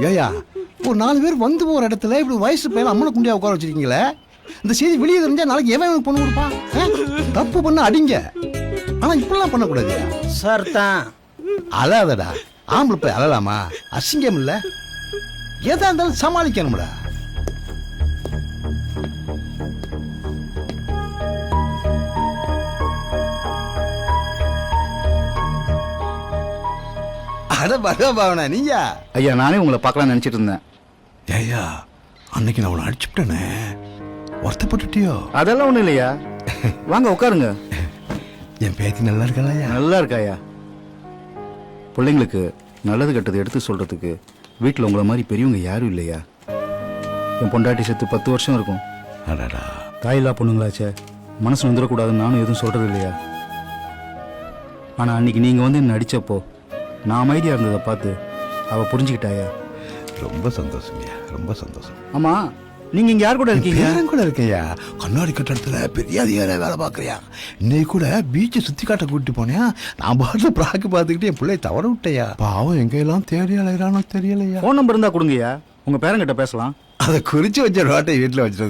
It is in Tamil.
ஏயா ஒரு 4 பேர் வந்து போகிற இடத்துல இப்படி வயசு பையன் அம்மனை குண்டியா உட்கார வச்சிருக்கீங்களே, இந்த செய்தி வெளியே தெரிஞ்சா நாளைக்கு எவன் பொண்ணு கொடுப்பான்? தப்பு பண்ண அடிங்க, ஆனால் இப்படிலாம் பண்ணக்கூடாது சார் தான். அழாதடா, ஆம்பளை போய் அழலாமா? அசிங்கம் இல்லை, எதா இருந்தாலும் சமாளிக்கணும்டா. அட பகவானா நீயா? ஐயா நானே உங்களை பார்க்கலாம்னு நினைச்சிட்டு இருந்தேன். ஏய்யா, அன்னைக்கு நான் உன்னை அடிச்சுட்டேனே, வருத்தப்பட்டுட்டியோ? அதெல்லாம் ஒண்ணும் இல்லையா, வாங்க உட்காருங்க. என் பேத்தி நல்லா இருக்காளையா? நல்லா இருக்காயா. பிள்ளைங்களுக்கு நல்லது கெட்டது எடுத்து சொல்றதுக்கு வீட்டில் உங்களை மாதிரி பெரியவங்க யாரும் இல்லையா. என் பொண்டாட்டி செத்து 10 வருஷம் இருக்கும். அடடா, தாயில்லா பொண்ணுங்களாச்சே, மனசு வந்துடக்கூடாதுன்னு நானும் எதுவும் சொல்றது இல்லையா. ஆனா அன்னைக்கு நீங்க வந்து என்ன அடிச்சப்போ நான் அமைதியா இருந்ததை பார்த்து அவ புரிஞ்சுக்கிட்டாயா. ரொம்ப சந்தோஷம்யா, ரொம்ப சந்தோஷம். ஆமா, நீங்க இங்க யார் கூட இருக்கீங்க? பேரன் கூட இருக்கேயா, கண்ணாடி கட்டடத்துல பெரிய அதிகாரியா வேலை பார்க்கறியா. இன்னைக்கு கூட பீச்சை சுத்தி காட்ட கூட்டிட்டு போனியா, நான் பாட்டு பிராக்கு பார்த்துக்கிட்டு என் பிள்ளைய தவற விட்டையா. பாவம் எங்கெல்லாம் தேடி அலைகிறானோ தெரியலையா. போன் நம்பர் இருந்தா கொடுங்கய்யா, உங்க பேரங்கிட்ட பேசலாம். அதை குறிச்சு வச்ச ரோட்டை வீட்டுல வச்சிருக்க.